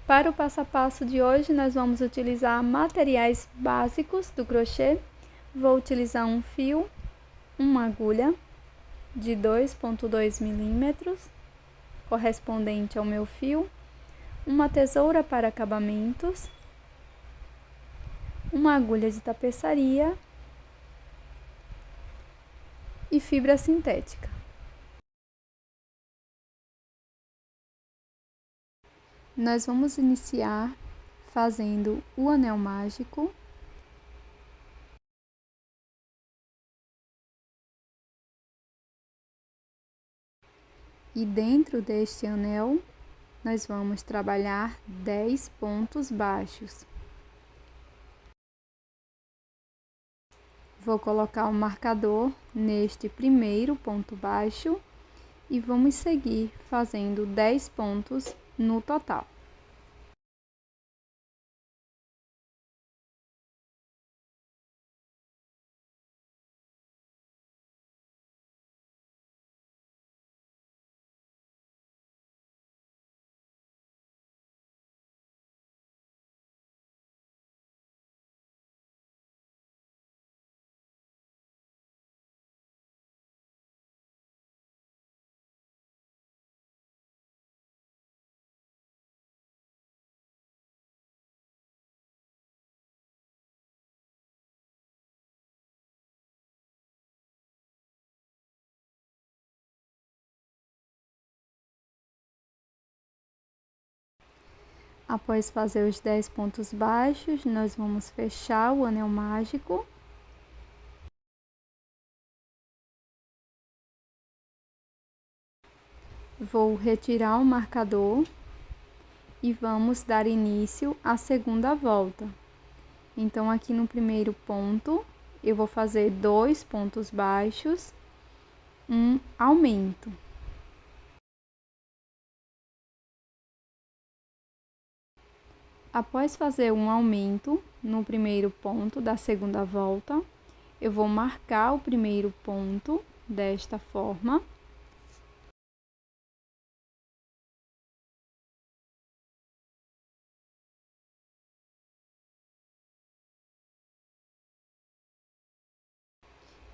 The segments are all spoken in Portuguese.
Para o passo a passo de hoje, nós vamos utilizar materiais básicos do crochê. Vou utilizar um fio, uma agulha de 2,2 milímetros, correspondente ao meu fio, uma tesoura para acabamentos, uma agulha de tapeçaria e fibra sintética. Nós vamos iniciar fazendo o anel mágico. E dentro deste anel, nós vamos trabalhar 10 pontos baixos. Vou colocar o marcador neste primeiro ponto baixo e vamos seguir fazendo 10 pontos no total. Após fazer os 10 pontos baixos, nós vamos fechar o anel mágico. Vou retirar o marcador e vamos dar início à segunda volta. Então, aqui no primeiro ponto, eu vou fazer 2 pontos baixos, um aumento. Após fazer um aumento no primeiro ponto da segunda volta, eu vou marcar o primeiro ponto desta forma.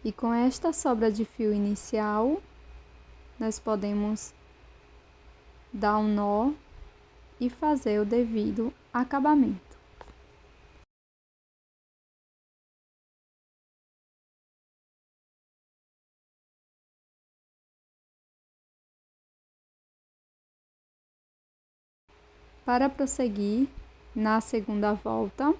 E com esta sobra de fio inicial, nós podemos dar um nó e fazer o devido acabamento. Para prosseguir na segunda volta,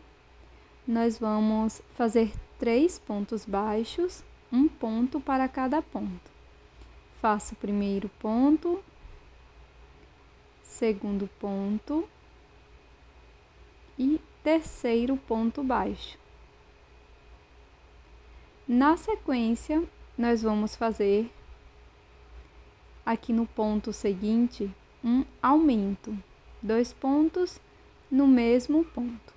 nós vamos fazer 3 pontos baixos, um ponto para cada ponto. Faço o primeiro ponto, segundo ponto e terceiro ponto baixo. Na sequência, nós vamos fazer aqui no ponto seguinte um aumento, 2 pontos no mesmo ponto.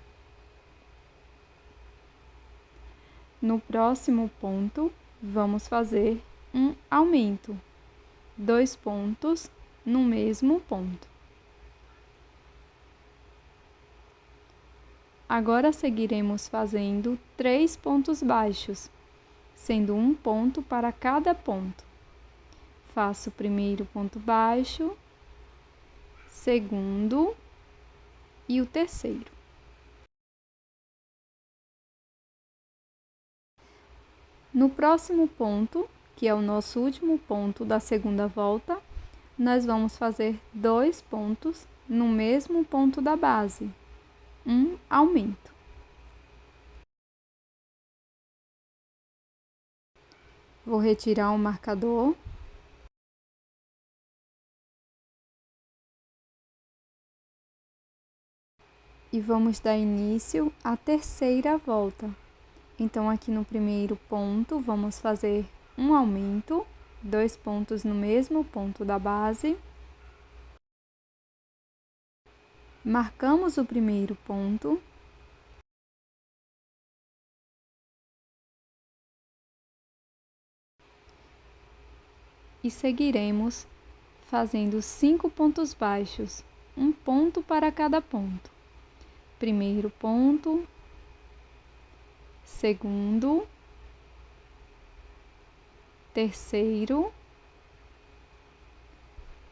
No próximo ponto, vamos fazer um aumento, 2 pontos no mesmo ponto. Agora seguiremos fazendo 3 pontos baixos, sendo um ponto para cada ponto. Faço o primeiro ponto baixo, segundo e o terceiro. No próximo ponto, que é o nosso último ponto da segunda volta, nós vamos fazer 2 pontos no mesmo ponto da base, um aumento. Vou retirar o marcador. E vamos dar início à terceira volta. Então, aqui no primeiro ponto, vamos fazer um aumento, 2 pontos no mesmo ponto da base. Marcamos o primeiro ponto. E seguiremos fazendo 5 pontos baixos, um ponto para cada ponto. Primeiro ponto, segundo, terceiro,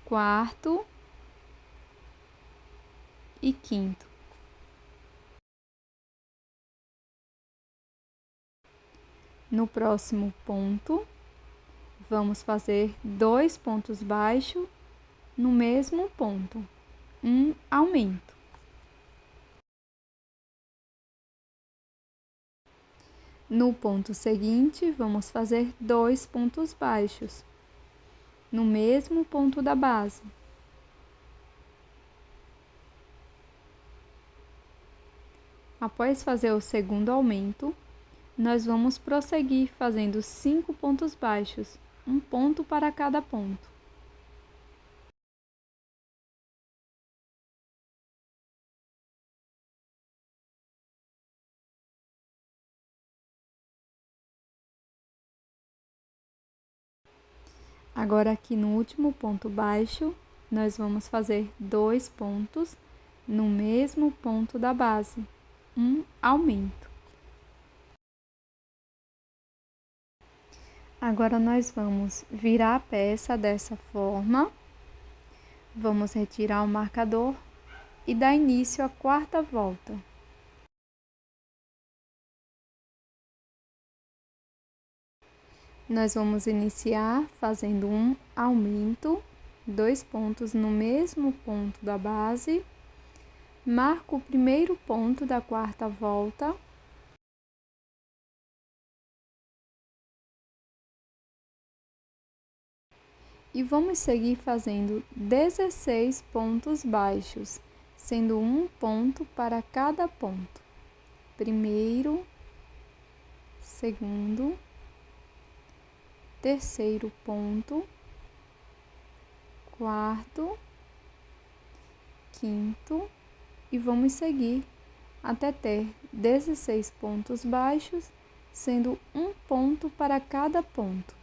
quarto e quinto. No próximo ponto, vamos fazer 2 pontos baixos no mesmo ponto, um aumento. No ponto seguinte, vamos fazer 2 pontos baixos no mesmo ponto da base. Após fazer o segundo aumento, nós vamos prosseguir fazendo 5 pontos baixos, um ponto para cada ponto. Agora, aqui no último ponto baixo, nós vamos fazer 2 pontos no mesmo ponto da base, um aumento. Agora, nós vamos virar a peça dessa forma, vamos retirar o marcador e dar início à quarta volta. Nós vamos iniciar fazendo um aumento, 2 pontos no mesmo ponto da base, marco o primeiro ponto da quarta volta, e vamos seguir fazendo 16 pontos baixos, sendo um ponto para cada ponto. Primeiro, segundo, terceiro ponto, quarto, quinto, e vamos seguir até ter 16 pontos baixos, sendo um ponto para cada ponto.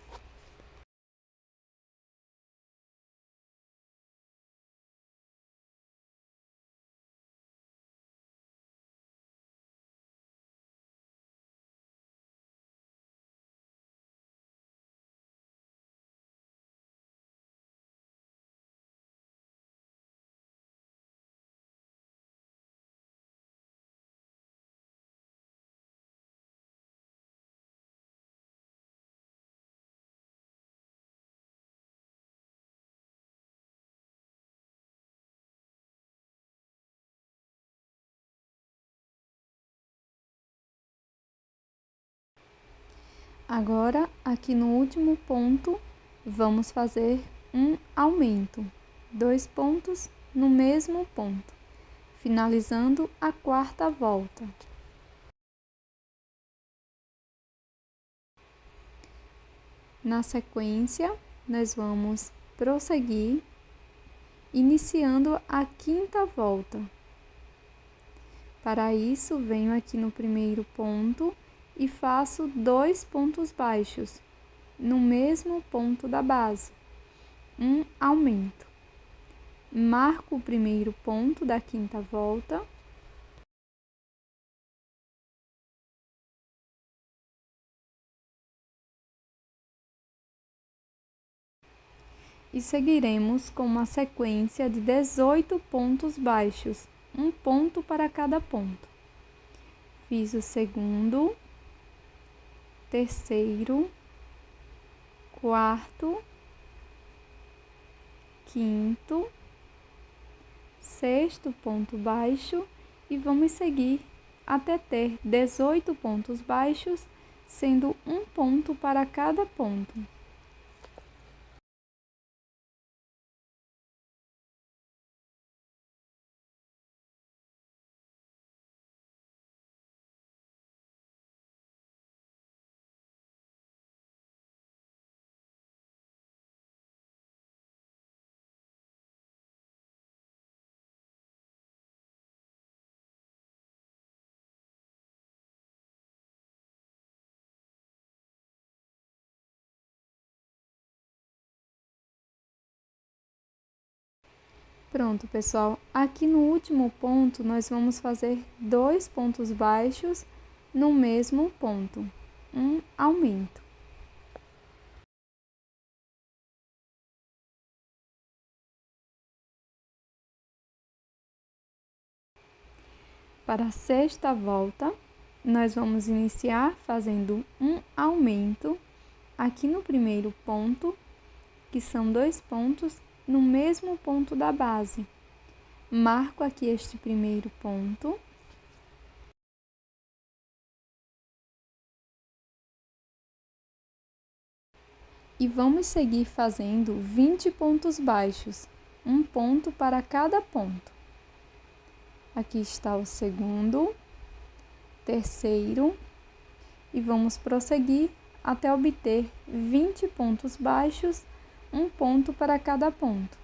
Agora, aqui no último ponto, vamos fazer um aumento, 2 pontos no mesmo ponto, finalizando a quarta volta. Na sequência, nós vamos prosseguir, iniciando a quinta volta. Para isso, venho aqui no primeiro ponto e faço 2 pontos baixos no mesmo ponto da base, um aumento. Marco o primeiro ponto da quinta volta e seguiremos com uma sequência de 18 pontos baixos, um ponto para cada ponto. Fiz o segundo, terceiro, quarto, quinto, sexto ponto baixo e vamos seguir até ter 18 pontos baixos, sendo um ponto para cada ponto. Pronto, pessoal. Aqui no último ponto, nós vamos fazer 2 pontos baixos no mesmo ponto, um aumento. Para a sexta volta, nós vamos iniciar fazendo um aumento aqui no primeiro ponto, que são 2 pontos no mesmo ponto da base. Marco aqui este primeiro ponto. E vamos seguir fazendo 20 pontos baixos, um ponto para cada ponto. Aqui está o segundo, terceiro, e vamos prosseguir até obter 20 pontos baixos, um ponto para cada ponto.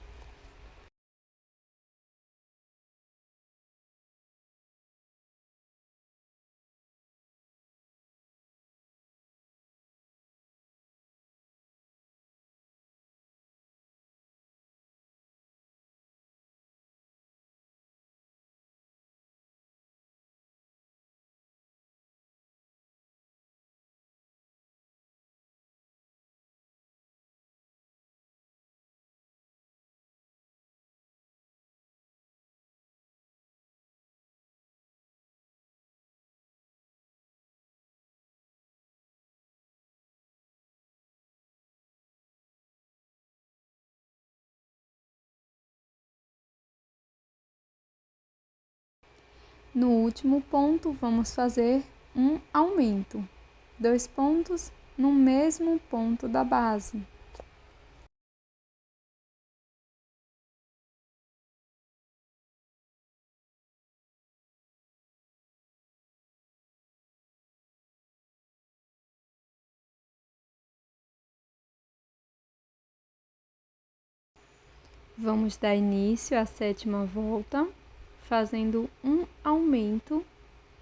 No último ponto, vamos fazer um aumento, 2 pontos no mesmo ponto da base. Vamos dar início à sétima volta, fazendo um aumento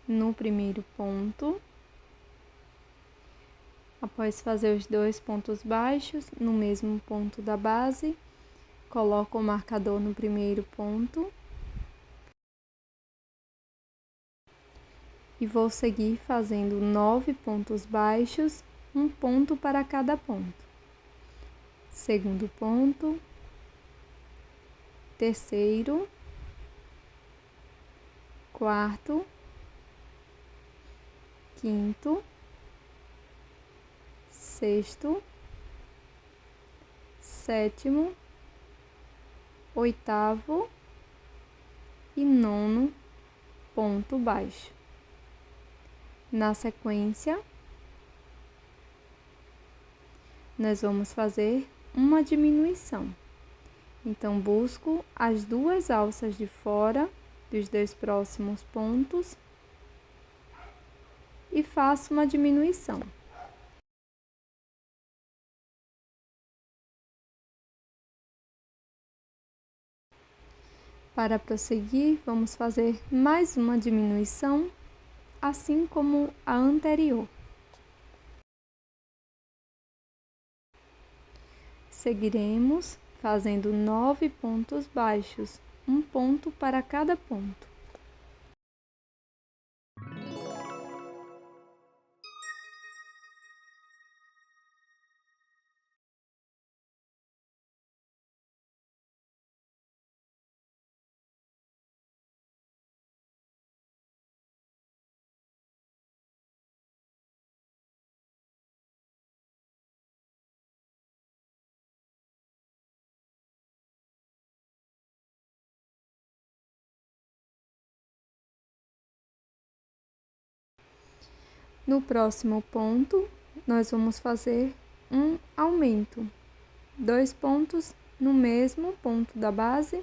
no primeiro ponto. Após fazer os 2 pontos baixos no mesmo ponto da base, coloco o marcador no primeiro ponto e vou seguir fazendo 9 pontos baixos, um ponto para cada ponto. Segundo ponto, terceiro, quarto, quinto, sexto, sétimo, oitavo e nono ponto baixo. Na sequência, nós vamos fazer uma diminuição. Então, busco as 2 alças de fora dos 2 próximos pontos e faço uma diminuição. Para prosseguir, vamos fazer mais uma diminuição, assim como a anterior. Seguiremos fazendo 9 pontos baixos, um ponto para cada ponto. No próximo ponto, nós vamos fazer um aumento, 2 pontos no mesmo ponto da base,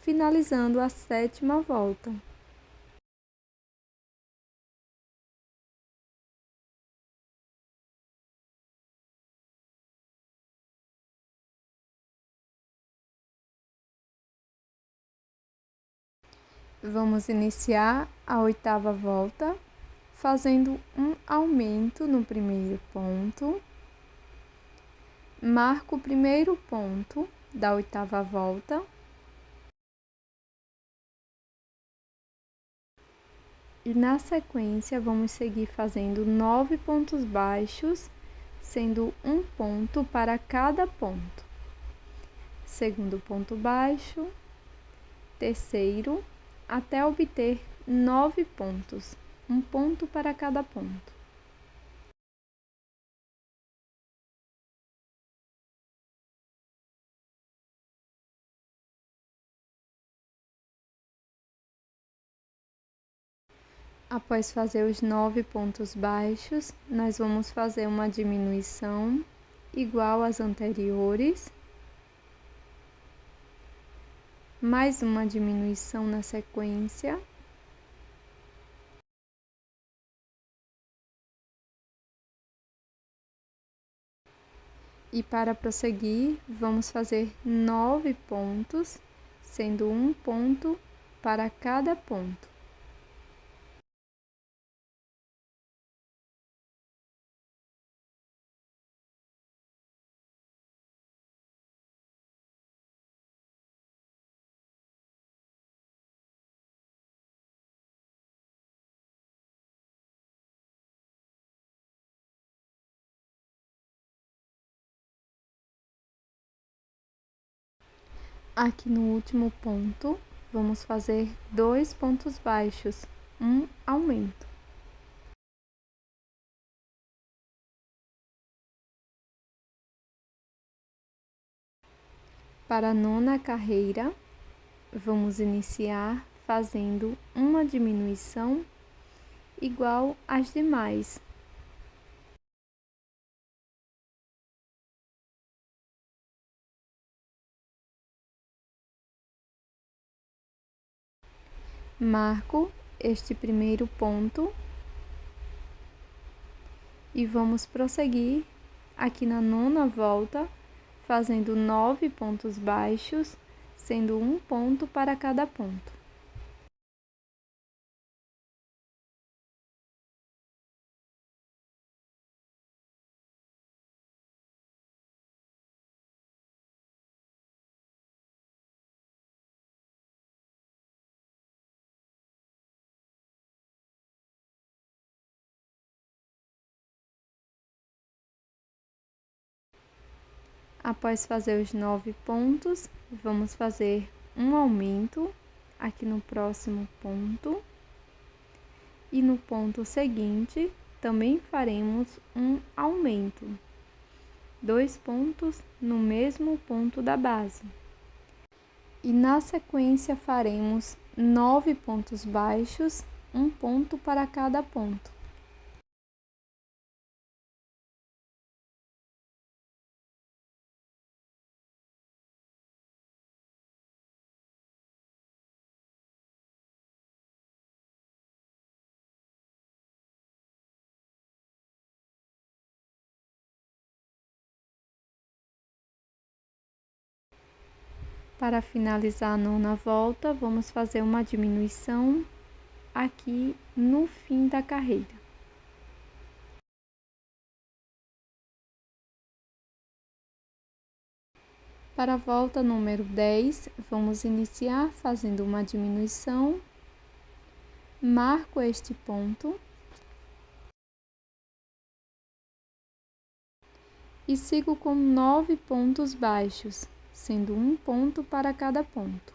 finalizando a sétima volta. Vamos iniciar a oitava volta, fazendo um aumento no primeiro ponto. Marco o primeiro ponto da oitava volta E na sequência, vamos seguir fazendo 9 pontos baixos, sendo um ponto para cada ponto. Segundo ponto baixo, terceiro, até obter 9 pontos, um ponto para cada ponto. Após fazer os 9 pontos baixos, nós vamos fazer uma diminuição igual às anteriores, mais uma diminuição na sequência. E para prosseguir, vamos fazer 9 pontos, sendo um ponto para cada ponto. Aqui no último ponto, vamos fazer 2 pontos baixos, um aumento. Para a nona carreira, vamos iniciar fazendo uma diminuição igual às demais. Marco este primeiro ponto e vamos prosseguir aqui na nona volta, fazendo 9 pontos baixos, sendo um ponto para cada ponto. Após fazer os 9 pontos, vamos fazer um aumento aqui no próximo ponto. E no ponto seguinte, também faremos um aumento. 2 pontos no mesmo ponto da base. E na sequência faremos 9 pontos baixos, um ponto para cada ponto. Para finalizar a nona volta, vamos fazer uma diminuição aqui no fim da carreira. Para a volta número 10, vamos iniciar fazendo uma diminuição, marco este ponto e sigo com 9 pontos baixos, sendo um ponto para cada ponto.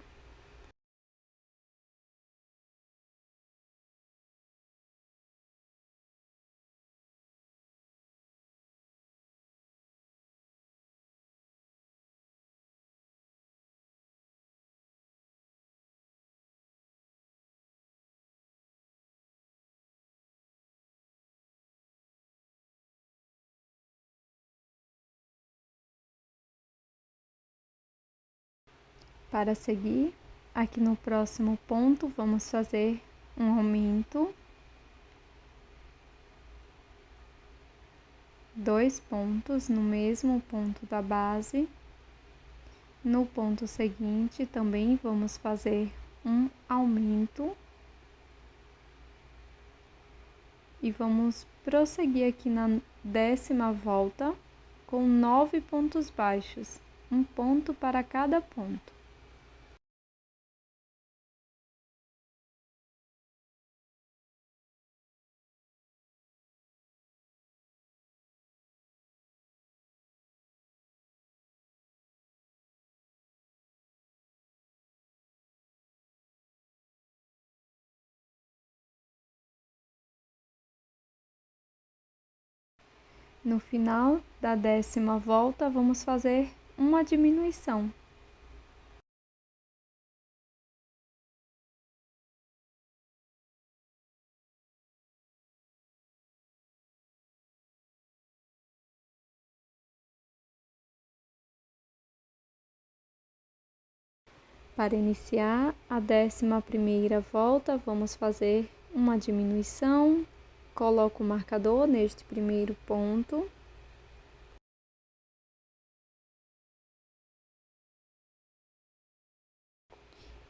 Para seguir, aqui no próximo ponto, vamos fazer um aumento, 2 pontos no mesmo ponto da base. No ponto seguinte, também vamos fazer um aumento. E vamos prosseguir aqui na 10ª volta com 9 pontos baixos, um ponto para cada ponto. No final da 10ª volta, vamos fazer uma diminuição. Para iniciar a 11ª volta, vamos fazer uma diminuição. Coloco o marcador neste primeiro ponto.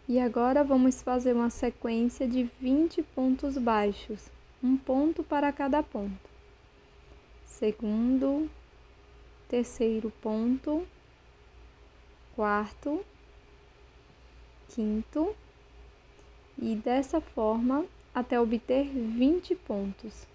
E agora vamos fazer uma sequência de 20 pontos baixos, um ponto para cada ponto. Segundo, terceiro ponto, quarto, quinto, e dessa forma até obter 20 pontos.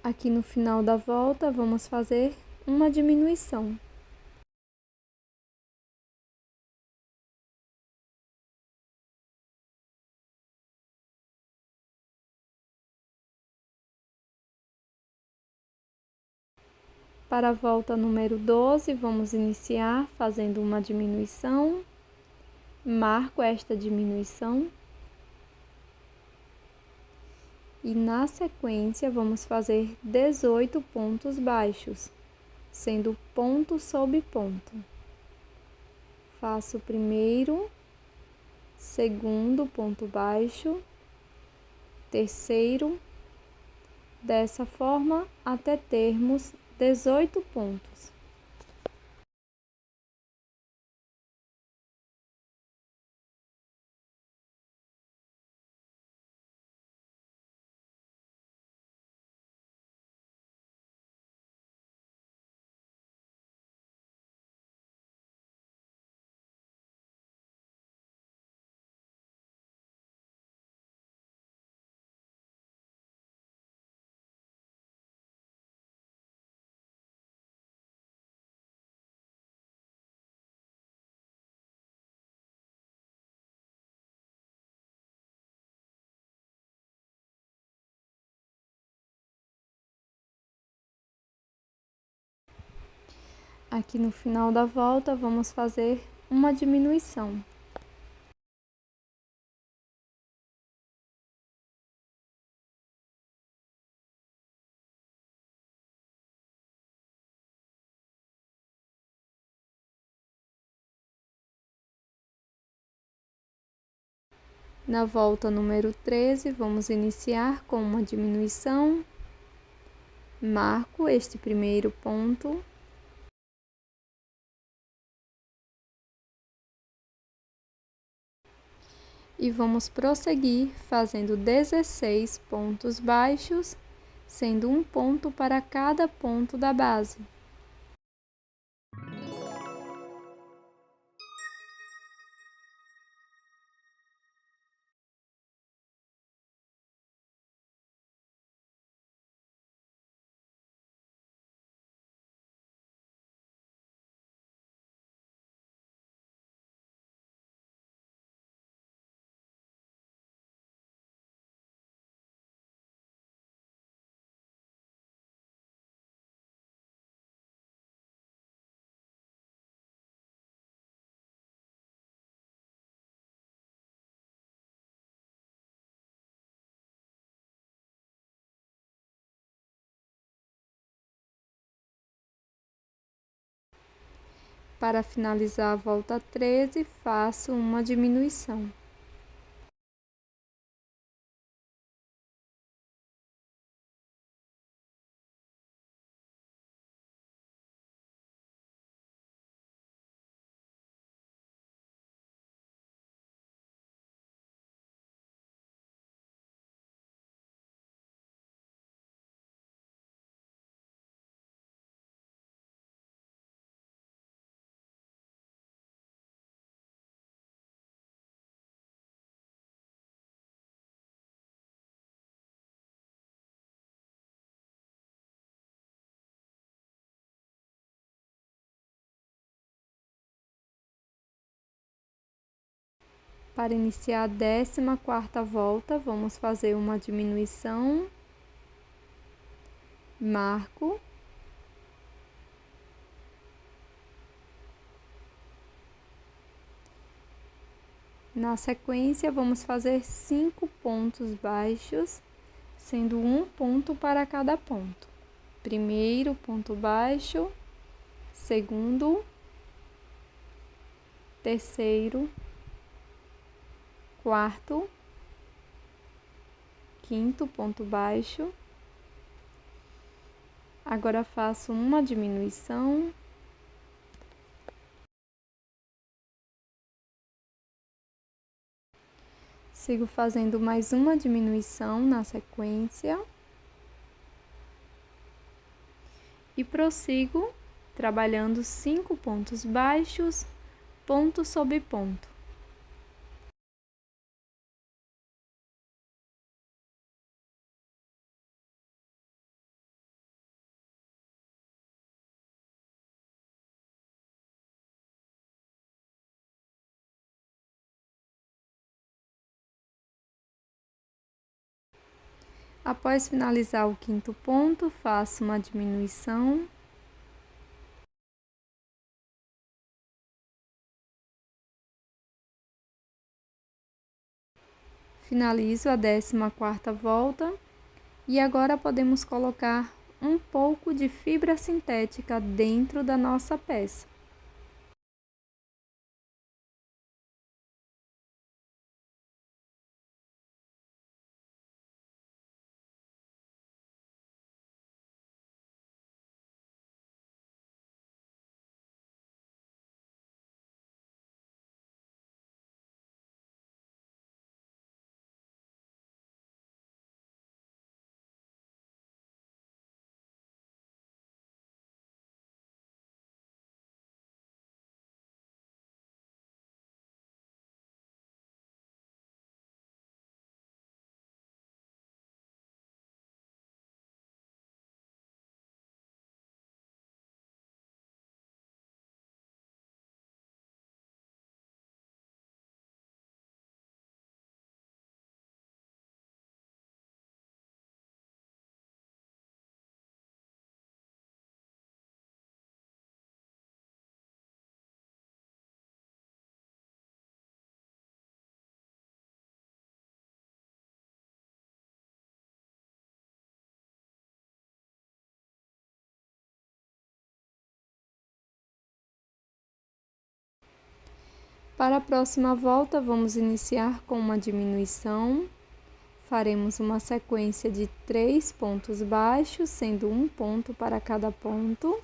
Aqui no final da volta, vamos fazer uma diminuição. Para a volta número 12, vamos iniciar fazendo uma diminuição. Marco esta diminuição. E na sequência, vamos fazer 18 pontos baixos, sendo ponto sobre ponto. Faço o primeiro, segundo ponto baixo, terceiro, dessa forma até termos 18 pontos. Aqui no final da volta, vamos fazer uma diminuição. Na volta número 13, vamos iniciar com uma diminuição. Marco este primeiro ponto. E vamos prosseguir fazendo 16 pontos baixos, sendo um ponto para cada ponto da base. Para finalizar a volta 13, faço uma diminuição. Para iniciar a 14ª volta, vamos fazer uma diminuição, marco, na sequência vamos fazer 5 pontos baixos, sendo um ponto para cada ponto. Primeiro ponto baixo, segundo, terceiro, quarto, quinto ponto baixo. Agora faço uma diminuição. Sigo fazendo mais uma diminuição na sequência. E prossigo trabalhando 5 pontos baixos, ponto sobre ponto. Após finalizar o quinto ponto, faço uma diminuição. Finalizo a 14ª volta e agora podemos colocar um pouco de fibra sintética dentro da nossa peça. Para a próxima volta, vamos iniciar com uma diminuição. Faremos uma sequência de 3 pontos baixos, sendo um ponto para cada ponto.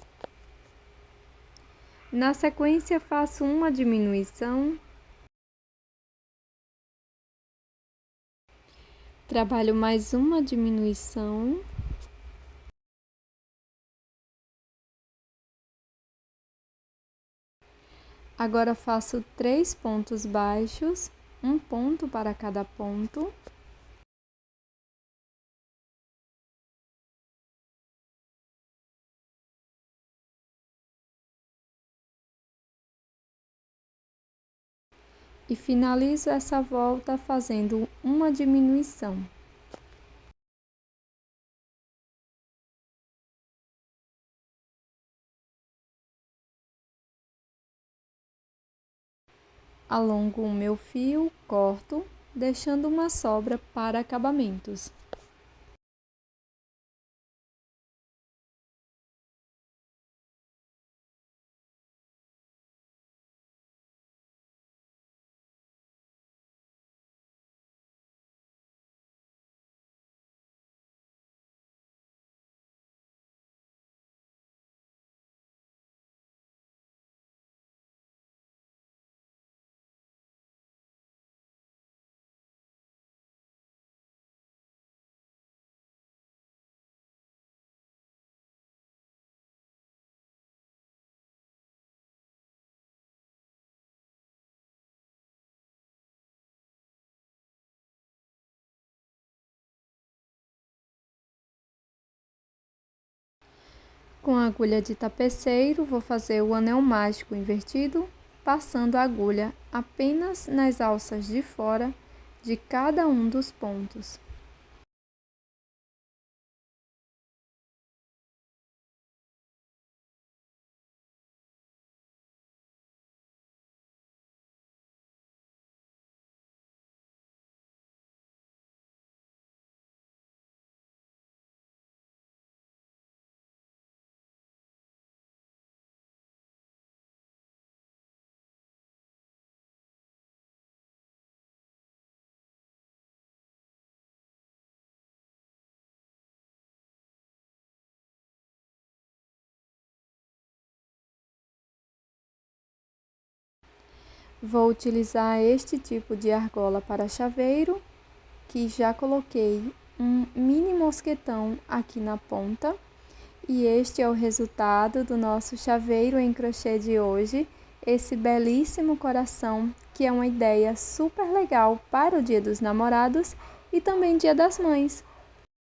Na sequência, faço uma diminuição. Trabalho mais uma diminuição. Agora faço 3 pontos baixos, um ponto para cada ponto. E finalizo essa volta fazendo uma diminuição. Alongo o meu fio, corto, deixando uma sobra para acabamentos. Com a agulha de tapeceiro, vou fazer o anel mágico invertido passando a agulha apenas nas alças de fora de cada um dos pontos. Vou utilizar este tipo de argola para chaveiro, que já coloquei um mini mosquetão aqui na ponta. E este é o resultado do nosso chaveiro em crochê de hoje, esse belíssimo coração, que é uma ideia super legal para o Dia dos Namorados e também Dia das Mães.